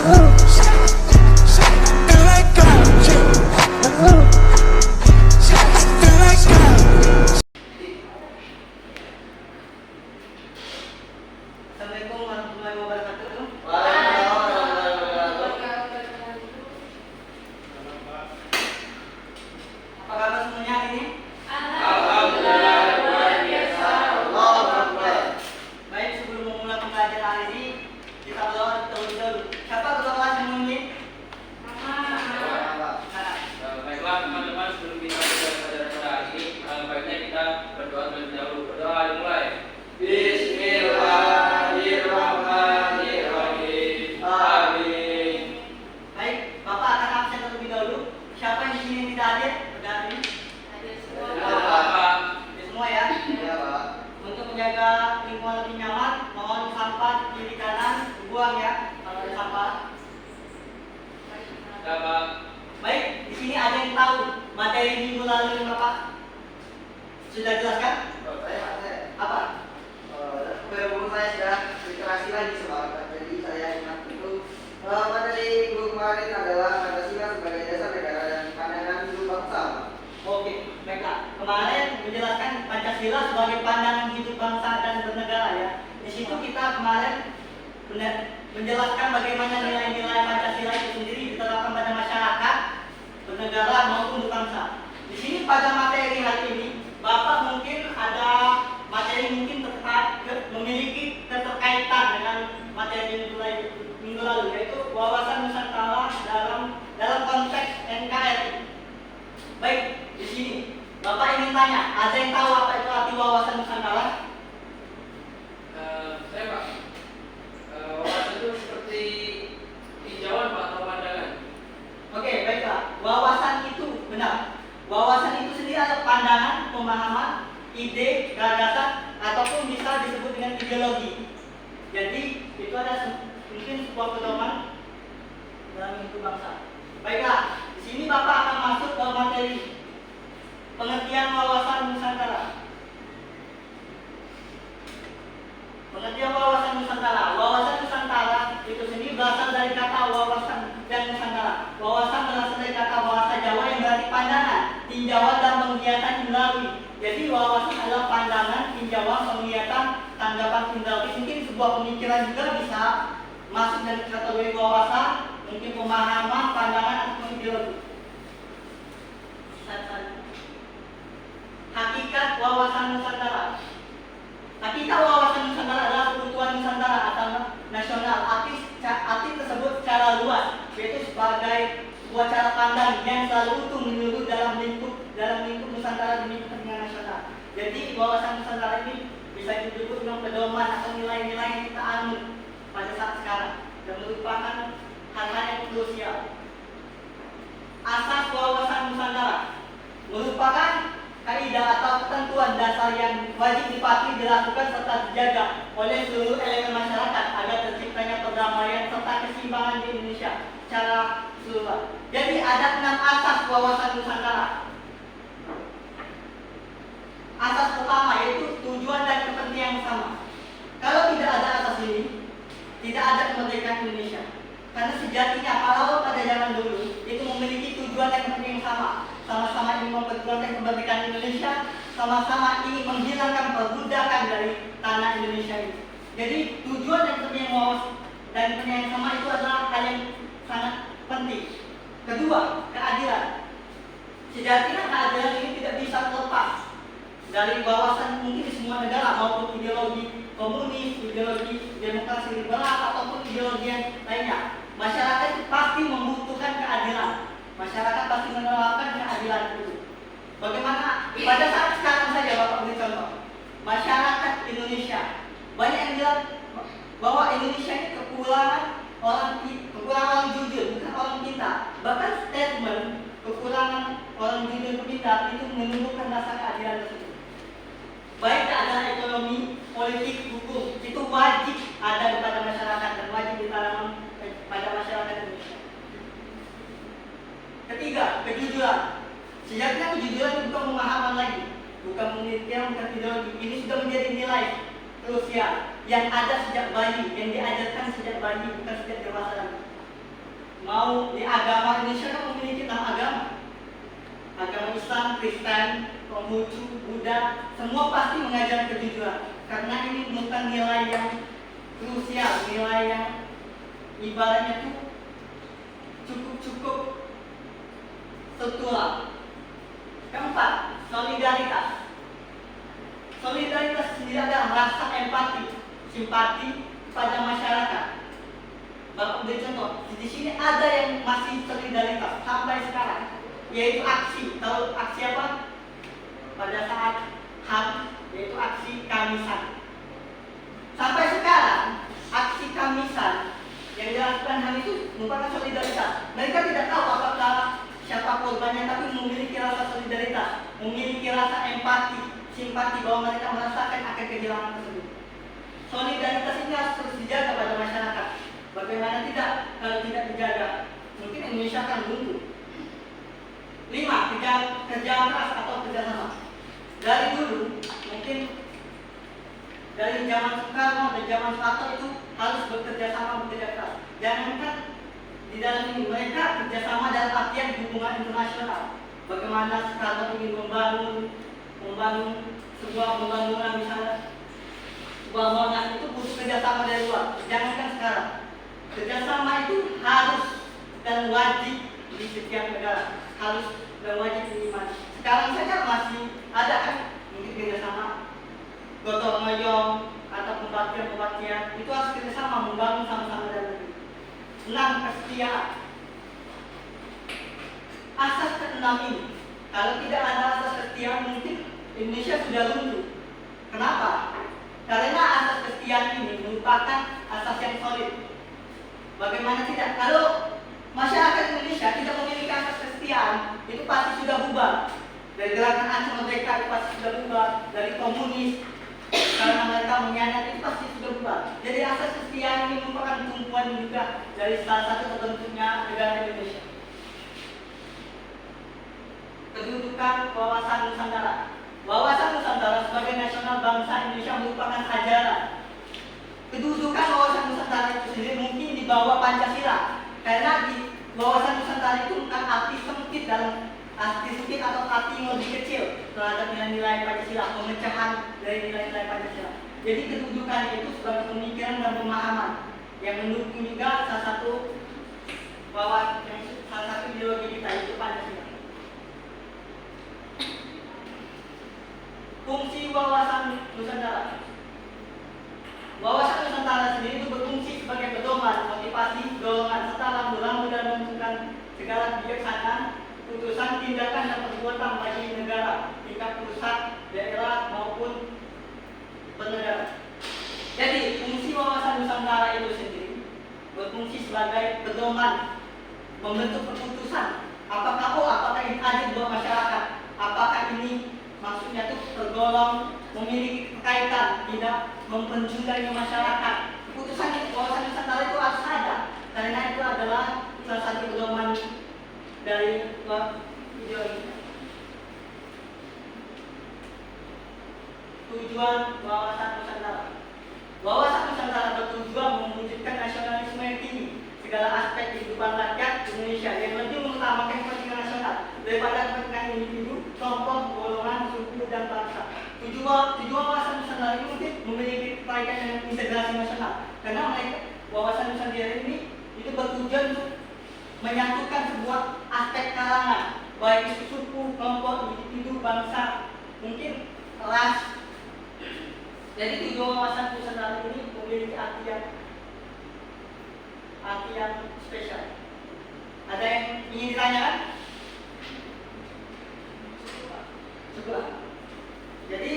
Assalamualaikum warahmatullahi wabarakatuh. Apa kabar semuanya hari ini? Alhamdulillah luar biasa. Allahu Akbar. Baik, sebelum memulai pembelajaran hari ini, kita berdoa terlebih dahulu. Siapa berdoa yang memimpin? Baiklah teman-teman, sebelum kita mulai pelajaran pada hari ini, baiknya kita berdoa terlebih dahulu. Berdoa dimulai. Bismillahirrahmanirrahim. Amin. Baik, Bapak akan absen terlebih dahulu. Siapa yang di sini yang tidak hadir? Pada hari ini? Bapak. Ya, semua ya. Ya, Pak. Untuk menjaga lingkungan lebih nyaman, mohon sampah di kiri kanan dibuang ya. Kalau ada sampah. Ya, Pak. Baik, di sini ada yang tahu materi minggu lalu Bapak sudah jelaskan? Apa? Guru saya sudah literasi lagi soal, jadi saya ingat itu materi minggu kemarin adalah Pancasila sebagai dasar negara dan pandangan hidup bangsa. Oke, baiklah. Kemarin menjelaskan Pancasila sebagai pandangan hidup bangsa dan bernegara ya. Di situ kita kemarin menjelaskan bagaimana nilai-nilai Pancasila itu sendiri diterapkan pada masyarakat, bernegara maupun berbangsa. Di sini pada materi hari ini, Bapak mungkin ada materi mungkin memiliki keterkaitan dengan materi minggu lalu, yaitu wawasan Nusantara dalam konteks NKRI. Baik, di sini Bapak ingin tanya, ada yang tahu apa itu arti wawasan Nusantara? Saya, Pak. Wawasan itu seperti tinjauan, Pak, atau pandangan. Oke, baiklah. Wawasan itu benar. Wawasan itu sendiri adalah pandangan, pemahaman, ide, gagasan, ataupun bisa disebut dengan ideologi. Jadi itu ada mungkin sebuah pedoman dalam hidup bangsa. Baiklah, di sini Bapak akan masuk ke materi pengertian wawasan Nusantara. Pengertian wawasan Nusantara. Wawasan Nusantara itu sendiri berasal dari kata wawasan dan Nusantara. Wawasan berasal dari kata bahasa Jawa yang berarti pandangan, tinjauan dan penglihatan melalui. Jadi wawasan adalah pandangan, tinjauan, penglihatan, tanggapan indra. Mungkin sebuah pemikiran juga bisa masuk dari kategori wawasan, mungkin pemahaman, pandangan atau ideologi. Hakikat wawasan Nusantara. Hakikat wawasan Nusantara adalah keutuhan Nusantara atau nasional. Arti tersebut secara luas, yaitu sebagai sebuah cara pandang yang selalu utuh menyeluruh dalam lingkup Nusantara demi kepentingan nasional. Jadi wawasan Nusantara ini bisa disebut dengan pedoman atau nilai-nilai yang kita anut pada saat sekarang dan merupakan hal-hal yang krusial. Asas wawasan Nusantara merupakan kaidah atau ketentuan dasar yang wajib dipatuhi, dilakukan serta dijaga oleh seluruh elemen masyarakat agar terciptanya perdamaian serta keseimbangan di Indonesia secara keseluruhan. Jadi ada 6 asas wawasan Nusantara. Asas pertama yaitu tujuan dan kepentingan sama. Kalau tidak ada asas ini, tidak ada kemerdekaan Indonesia. Karena sejatinya pahlawan pada zaman dulu itu memiliki tujuan dan kepentingan sama. Sama-sama ingin memperjuangkan kemerdekaan Indonesia, sama-sama ingin menghilangkan perbudakan dari tanah Indonesia ini. Jadi tujuan dan kepentingan sama itu adalah hal yang sangat penting. Kedua, keadilan. Sejatinya keadilan ini tidak bisa terlepas dari wawasan mungkin di semua negara maupun ideologi komunis, ideologi demokrasi liberal ataupun ideologi yang lainnya. Masyarakat itu pasti membutuhkan keadilan. Masyarakat pasti menerapkan keadilan itu. Bagaimana pada saat sekarang saja Bapak beri contoh. Masyarakat Indonesia banyak yang bilang bahwa Indonesia ini kekurangan orang jujur, bukan orang pintar. Bahkan statement kekurangan orang jujur pintar itu menunjukkan rasa keadilan tersebut. Baik keadaan ekonomi, politik, hukum itu wajib ada kepada masyarakat dan wajib ditanam pada masyarakat Indonesia. Ketiga, kejujuran. Sejatinya kejujuran bukan pemahaman lagi, bukan penelitian, bukan ideologi. Ini sudah menjadi nilai krusial yang ada sejak bayi, yang diajarkan sejak bayi, bukan sejak dewasa lagi. mau di agama Indonesia kan memiliki 6 agama. Agama Islam, Kristen, Konghucu, Buddha, semua pasti mengajar kejujuran. Karena ini bukan nilai yang krusial, nilai yang ibaratnya tuh cukup struktural. Keempat, solidaritas. Solidaritas sendiri adalah rasa empati, simpati pada masyarakat. Bapak beri contoh, di sini ada yang masih solidaritas sampai sekarang, yaitu aksi. Tahu aksi apa? Pada saat HAM, yaitu aksi Kamisan. Sampai sekarang, aksi Kamisan yang dilakukan HAM itu merupakan solidaritas. Mereka tidak tahu apakah siapa korbannya, tapi memiliki rasa solidaritas, memiliki rasa empati, simpati bahwa mereka merasakan akan kehilangan tersebut. Solidaritas ini harus terus dijaga pada masyarakat. Bagaimana tidak kalau tidak dijaga? Mungkin Indonesia akan runtuh. 5. Kerja keras atau kerjasama. Dari dulu, mungkin dari zaman Soekarno dan zaman Soeharto itu harus bekerja keras. Jangankan di dalam ini, mereka kerjasama dalam artian hubungan internasional. Bagaimana Soekarno ingin membangun sebuah pembangunan, misalnya sebuah Monas, itu butuh kerjasama dari luar. Jangankan sekarang, kerjasama itu harus dan wajib di setiap negara, harus dan wajib dimana. Sekarang saja masih ada kan mungkin kerjasama gotong royong atau pembaktian itu harus kerjasama membangun sama-sama dalam negeri. 6. Kesetiaan. Asas ke-6 ini, kalau tidak ada asas kesetiaan mungkin Indonesia sudah runtuh. Kenapa? Karena asas kesetiaan ini merupakan asas yang solid. Bagaimana tidak? Kalau masyarakat Indonesia tidak memiliki asas kesetiaan, itu pasti sudah bubar. Dari gerakan anti merdeka itu pasti sudah bubar. Dari komunis, karena mereka mengkhianati itu pasti sudah bubar. Jadi asas kesetiaan ini merupakan tumpuan juga dari salah satu terbentuknya negara Indonesia. Kedudukan wawasan Nusantara. Wawasan Nusantara sebagai nasional bangsa Indonesia merupakan ajaran. Kedudukan wawasan Nusantara itu sendiri mungkin di bawah Pancasila, karena di wawasan Nusantara itu bukan arti sempit atau arti yang lebih kecil terhadap nilai-nilai Pancasila, pemecahan dari nilai-nilai Pancasila. Jadi kedudukan itu sebagai pemikiran dan pemahaman yang mendukung juga salah satu ideologi kita, itu Pancasila. Fungsi wawasan Nusantara. Wawasan Nusantara sendiri itu berfungsi sebagai pedoman, motivasi, dorongan, serta rambu-rambu dan menentukan segala kebijaksanaan, putusan, tindakan, dan perbuatan bagi negara, tingkat pusat, daerah, maupun bernegara. Jadi, fungsi wawasan Nusantara itu sendiri berfungsi sebagai pedoman, membentuk keputusan. Apakah ini adil buat masyarakat? Apakah ini maksudnya itu tergolong memiliki kekaitan, tidak memperjudai masyarakat. Keputusan wawasan Nusantara itu harus ada, karena itu adalah salah satu pedoman dari ideologi. Tujuan wawasan Nusantara. Wawasan Nusantara bertujuan mewujudkan nasionalisme yang tinggi, segala aspek kehidupan rakyat Indonesia yang lebih mengutamakan kepentingan nasional daripada kepentingan individu, kelompok, golongan, suku, dan bangsa. Tujuan wawasan Nusantara ini mungkin memiliki kaitan dengan integrasi nasional, karena wawasan Nusantara ini itu bertujuan untuk menyatukan sebuah aspek kalangan, baik itu suku, kelompok, individu, bangsa, mungkin ras. Jadi tujuan wawasan Nusantara ini memiliki arti yang spesial. Ada yang ingin ditanyakan? Cukup. Jadi,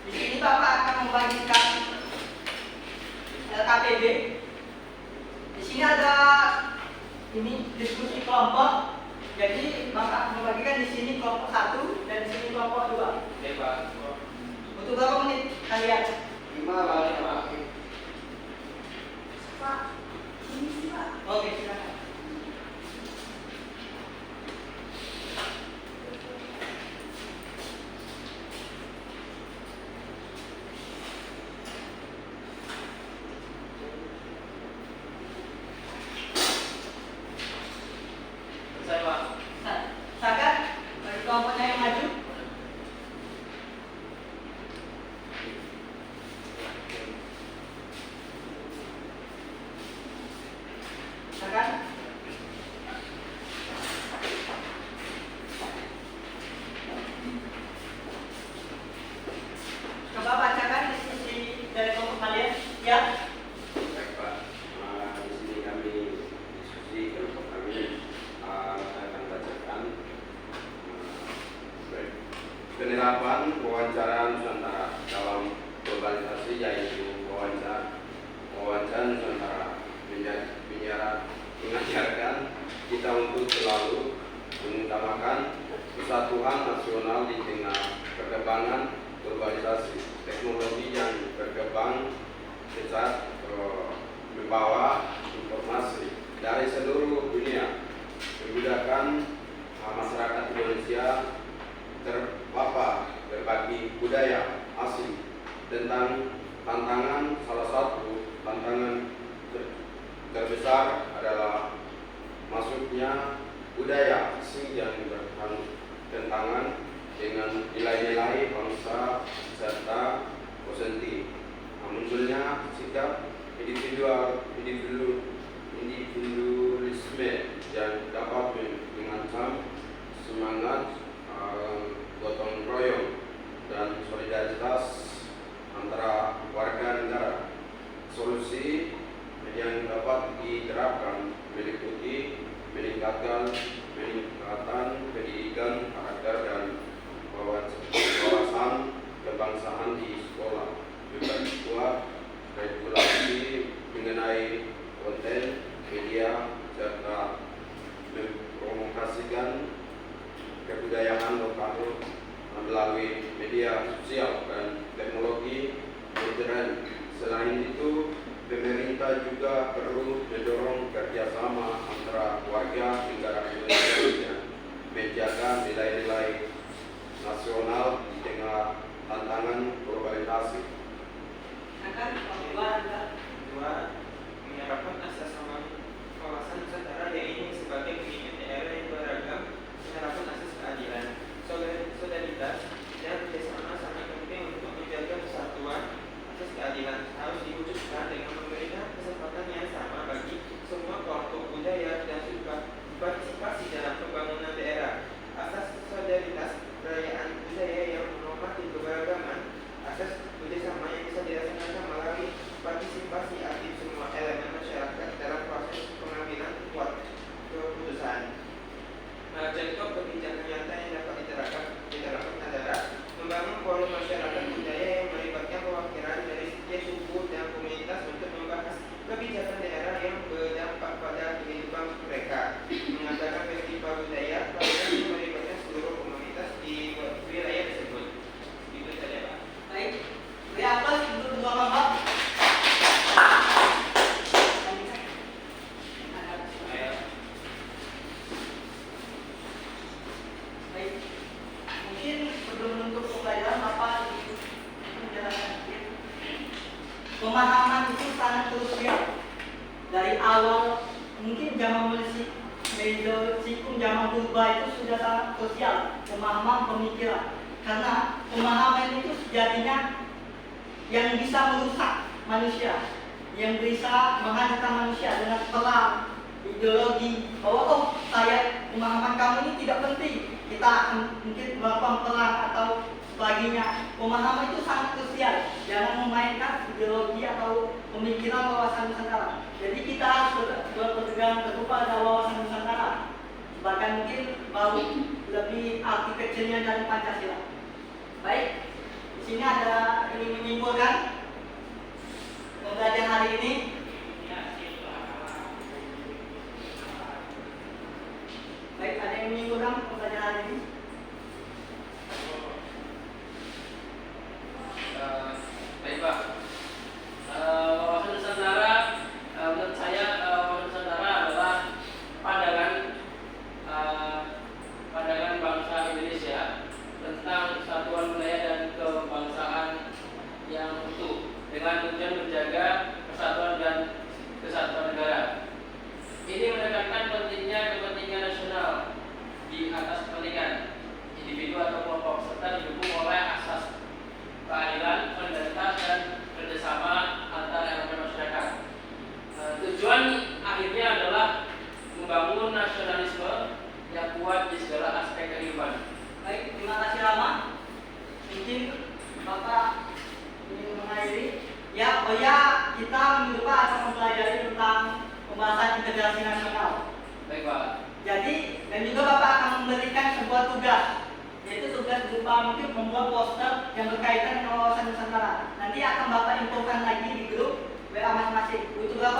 di sini Bapak akan membagikan LKPD. Di sini ada diskusi kelompok. Jadi Bapak membagikan di sini kelompok 1 dan di sini kelompok 2. Oke, Pak. Untuk berapa menit kalian? 5 Pak. Pak, ini sih Pak. Oke, silakan. mengajarkan kita untuk selalu mengutamakan kesatuan nasional di tengah perkembangan globalisasi. Teknologi yang berkembang pesat membawa informasi dari seluruh dunia, memudahkan masyarakat Indonesia terpapar berbagai budaya asing. Tentang tantangan, salah satu tantangan terbesar adalah masuknya budaya asing yang bertentangan dengan nilai-nilai bangsa serta otentik. Munculnya sikap individualisme yang dapat mengancam semangat gotong royong dan solidaritas antara warga negara. Solusi yang dapat diterapkan meliputi meningkatan pendidikan karakter dan wawasan kebangsaan di sekolah, memperkuat regulasi mengenai konten media serta mempromosikan kebudayaan lokal melalui media sosial dan teknologi modern. Selain itu, pemerintah juga perlu mendorong kerjasama antara warga negara Indonesia menjaga nilai-nilai nasional di tengah tantangan globalisasi. Kedua, mengharapkan asas wawasan Nusantara yang ini sebagai pemimpin daerah yang beragam, mengharapkan asas keadilan, solidaritas, dan kerjasama sangat penting untuk menjaga kesatuan. Asas keadilan harus diwujudkan dengan memberikan kesempatan yang sama bagi semua kelompok budaya dan partisipasi dalam pembangunan daerah. Asas solidaritas, perayaan budaya yang menghormati keberagaman. Asas kerjasama yang bisa dirasakan melalui partisipasi aktif semua elemen masyarakat dalam proses pengambilan keputusan. Contoh kebijakan nyata yang dapat diterapkan adalah membangun forum masyarakat budaya yang melibatkan perwakilan dari setiap suku dan komunitas untuk membahas kebijakan daerah yang berdampak pada kehidupan mereka, mengadakan festival budaya yang melibatkan seluruh komunitas di wilayah tersebut. Itu saja, Pak. Baik, apa untuk dua babak? Baik, mungkin sebelum menutup pembelajaran Bapak menjelaskan sedikit. Pemahaman itu sangat krusial dari awal. Mungkin zaman Sikum zaman purba itu sudah sangat krusial pemahaman pemikiran, karena pemahaman itu sejatinya yang bisa merusak manusia, yang bisa menghancurkan manusia dengan pelang ideologi bahwa pemahaman kamu ini tidak penting, kita akan mungkin melakukan perang atau sebagainya. Pemahaman itu sangat krusial, jangan memainkan ideologi atau pemikiran wawasan Nusantara. Jadi kita harus berpegang teguh pada wawasan Nusantara, bahkan mungkin baru lebih arti kecilnya dari Pancasila. Baik, di sini ada ini menyimpulkan pembelajaran hari ini. Baik, ada yang menyimpulkan pembelajaran hari ini? Baik, Pak. Wawasan Nusantara, menurut saya wawasan Nusantara adalah pandangan bangsa Indonesia tentang kesatuan budaya dan kebangsaan yang utuh dengan tujuan menjaga persatuan dan kesatuan negara. Ini menekankan pentingnya kepentingan nasional di atas kepentingan individu atau kelompok serta didukung oleh asas keadilan, solidaritas, dan kerjasama antar elemen masyarakat. Tujuan akhirnya adalah membangun nasionalisme yang kuat di segala aspek kehidupan. Baik, terima kasih lama. Mungkin Bapak ingin mengakhiri. Kita minggu depan akan mempelajari tentang pembahasan integrasi nasional. Baik, Pak. Jadi, dan juga Bapak akan memberikan sebuah tugas, yaitu tugas berupa mungkin membuat poster yang berkaitan dengan wawasan Nusantara. Nanti akan Bapak infokan lagi di grup WA masing-masing. Butuh berapa